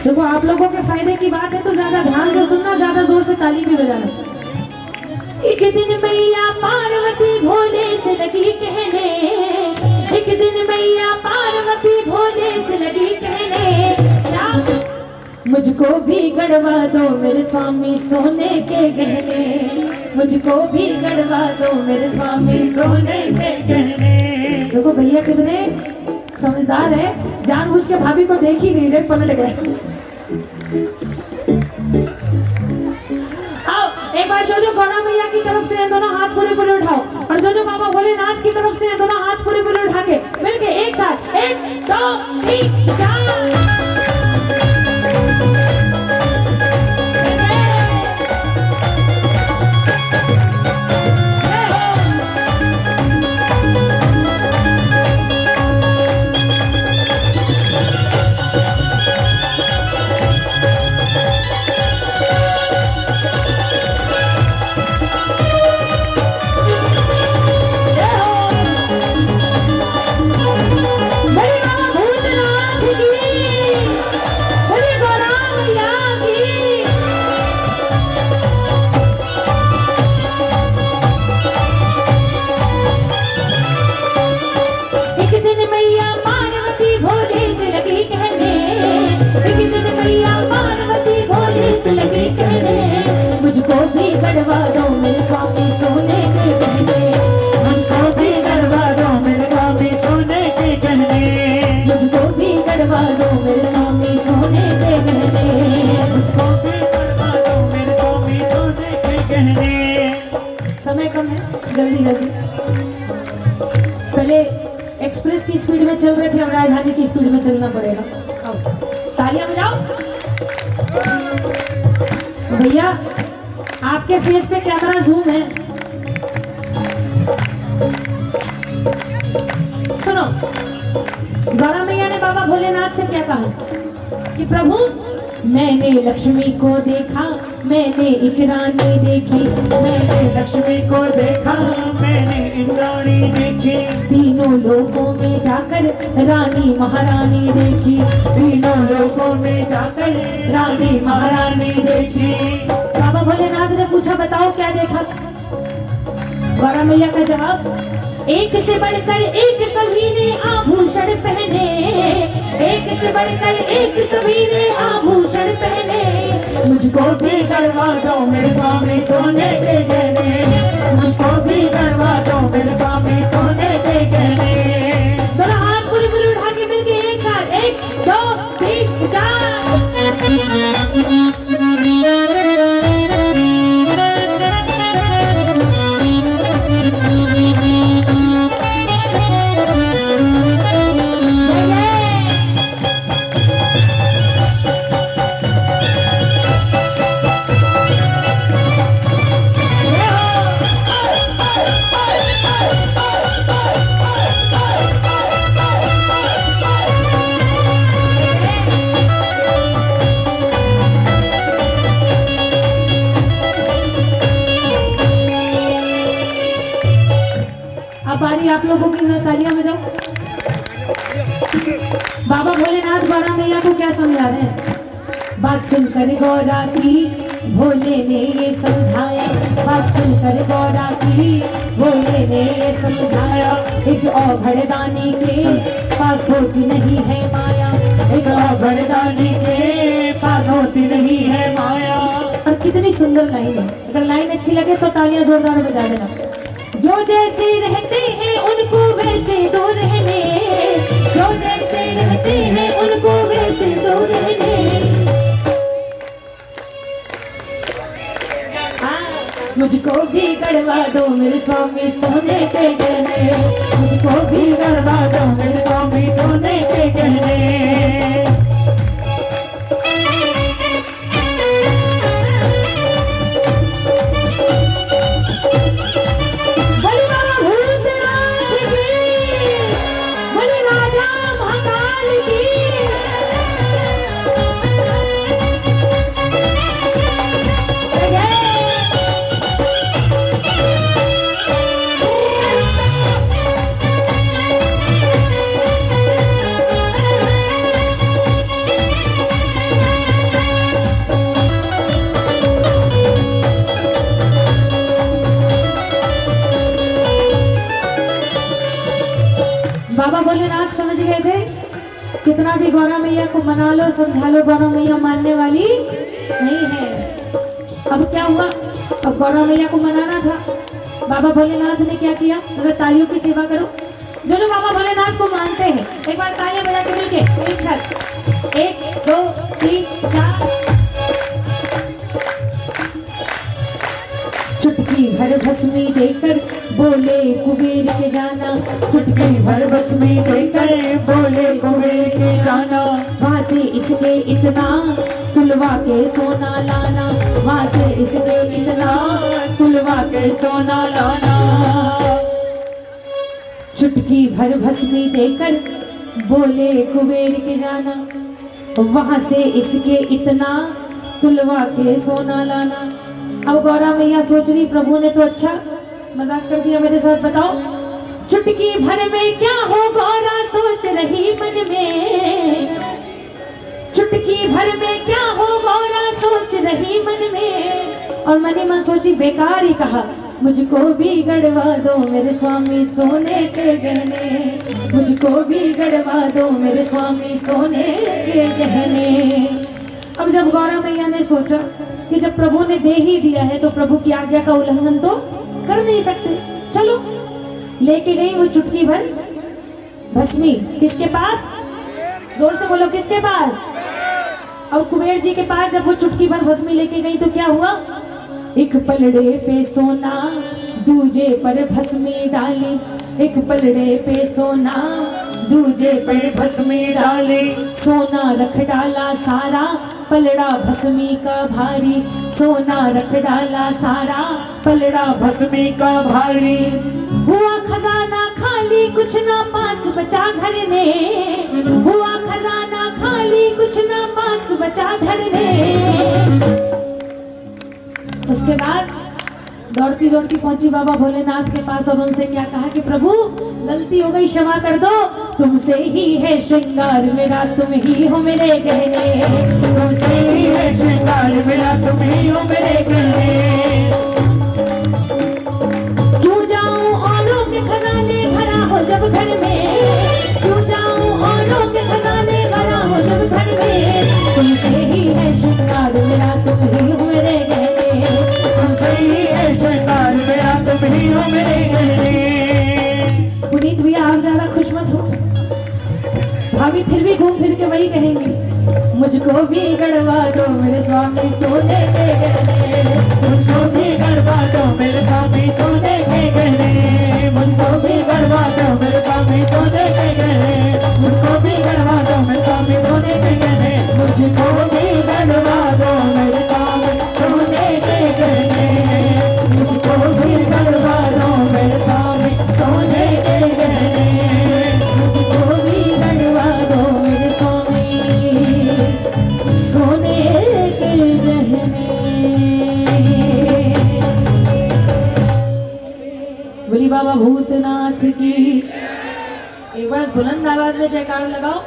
देखो आप लोगों के फायदे की बात है तो ज्यादा ध्यान से सुनना, ज्यादा जोर से ताली भी बजाना। एक दिन मैया पार्वती भोले से लगी कहने, एक दिन मैया पार्वती भोले से लगी कहने, मुझको भी गढ़वा दो मेरे स्वामी सोने के गहने, मुझको भी गढ़वा दो मेरे स्वामी सोने के गहने। देखो भैया कितने समझदार है, जानबूझ के भाभी को देख ही नहीं रहे, पलट गए। आओ एक बार जो गौरा मैया की तरफ से दोनों हाथ पूरे पूरे उठाओ, और जो बाबा भोलेनाथ की तरफ से दोनों हाथ पूरे पूरे उठा के मिलके एक साथ 1 2 3 4। मुझको भी गढ़वा दो मेरे स्वामी सोने के गहने, मुझको भी गढ़वा दो मेरे स्वामी सोने के गहने, मुझको भी गढ़वा दो मेरे स्वामी सोने के गहने, मुझको भी गढ़वा दो मेरे स्वामी सोने के गहने। समय कम है, जल्दी जल्दी। पहले एक्सप्रेस की स्पीड में चल रहे थे, अब राजधानी की स्पीड में चलना पड़ेगा। तालियां बजाओ भैया, आपके फेस पे कैमरा जूम है। सुनो, गौरा मैया ने बाबा भोलेनाथ से क्या कहा कि प्रभु मैंने लक्ष्मी को देखा, मैंने एक रानी देखी, मैंने लक्ष्मी को देखा, मैंने इंद्राणी देखी, तीनों लोकों में जाकर रानी महारानी देखी, तीनों लोकों में जाकर रानी महारानी देखी। बाबा भोलेनाथ ने पूछा बताओ क्या देखा? गौरा मैया का जवाब, एक से बढ़कर एक सभी ने आभूषण पहने, एक से बढ़कर एक सभी ने आभूषण पहने, मुझको भी गढ़वा दो मेरे स्वामी सोने के गहने, मुझको भी गढ़वा दो मेरे स्वामी सोने के गहने। दोनों हाथ पूरी पूरी उठा के मिलके एक साथ 1 2 3 4। आप लोगों की तालियां बजाओ। बाबा भोलेनाथ गौरा मैया को क्या समझा रहे हैं? बात सुनकर गौरा की भोले ने ये समझाया, बात सुनकर गौरा की भोले ने ये समझाया, एक औभड़दानी के पास होती नहीं है माया, एक औभड़दानी के पास होती नहीं है माया। और कितनी सुंदर लाइन है, अगर लाइन अच्छी लगे तो तालियां जोरदार बजा देना। जो जैसे रहते हैं उनको वैसे दो रहने, जो जैसे रहते हैं उनको वैसे दो रहने। मुझको भी गढ़वा दो मेरे स्वामी सोने के गहने, मुझको भी गढ़वा दो मेरे स्वामी सोने के गहने। कितना भी गौरा मैया को मना लो समझा लो, गौरा मैया मानने वाली नहीं है। अब क्या हुआ, अब गौरा मैया को मनाना था, बाबा भोलेनाथ ने क्या किया, अगर तालियों की सेवा करो, जो जो बाबा भोलेनाथ को मानते हैं एक बार तालियां बजा के मिलके एक साथ, 1 2 3 4। चुटकी भर भस्मी देकर बोले कुबेर के जाना, चुटकी भर भस्मी देकर बोले कुबेर के जाना, वहां से इसके इतना तुलवा के सोना लाना, वहां से इसके इतना तुलवा के सोना लाना। चुटकी भर भस्मी देकर बोले कुबेर के जाना, वहां से इसके इतना तुलवा के सोना लाना। अब गौरा मैया सोच रही प्रभु ने तो अच्छा मजाक कर दिया, मेरे साथ बताओ। चुटकी भर में क्या हो गौरा सोच रही मन में, चुटकी भर में क्या हो गौरा सोच रही मन में, और मनी मन सोची बेकार ही कहा, मुझको भी गड़वा दो मेरे स्वामी सोने के गहने, मुझको भी गड़वा दो मेरे स्वामी सोने के गहने। अब जब गौरा मैया ने सोचा कि जब प्रभु ने दे ही दिया है तो प्रभु की आज्ञा का उल्लंघन तो कर नहीं सकते, चलो लेके गई वो चुटकी भर भस्मी, किसके पास, जोर से बोलो किसके पास, और कुबेर जी के पास जब वो चुटकी भर भस्मी लेके गई तो क्या हुआ, एक पलड़े पे सोना दूजे पर भस्मी डाली, एक पलड़े पे सोना दूजे पर भस्मी डाली, सोना रख डाला सारा पलड़ा भस्मी का भारी, सोना रख डाला सारा पलड़ा भस्मी का भारी। हुआ खजाना खाली कुछ ना पास बचा घर में, हुआ खजाना खाली कुछ ना पास बचा घर में। उसके बाद दौड़ती दौड़ती पहुंची बाबा भोलेनाथ के पास और उनसे क्या कहा कि प्रभु गलती हो गई क्षमा कर दो, तुमसे ही है श्रृंगार मेरा तुम ही हो मेरे गहने, तुमसे ही है श्रृंगार मेरा तुम ही हो मेरे गहने। क्यों जाऊं औरों के खजाने भरा हो जब घर में, क्यों जाऊं औरों के खजाने भरा हो जब घर में, तुमसे ही है श्रृंगार मेरा तुम ही हो मेरे गहने, तुमसे ही है श्रृंगार मेरा तुम ही हो मेरे गहने। पुनीत भैया आप ज्यादा खुश मत हो, भाभी फिर भी घूम फिर के वही कहेंगे, मुझको भी गड़वा दो मेरे स्वामी सोने के गहने, मुझको भी गड़वा दो मेरे स्वामी सोने के गहने, मुझको भी गड़वा दो मेरे स्वामी सोने के गहने, मुझको भी गड़वा दो मेरे स्वामी सोने के गहने, मुझको भी गड़वा दो मेरे स्वामी सोने के गहने, मुझको भी गड़वा दो मेरे स्वामी सोने के गहने, मुझको भी गड़वा दो मेरे स्वामी सोने के गहने। बोली बाबा भूतनाथ की, एक बार बुलंद आवाज में जयकार लगाओ।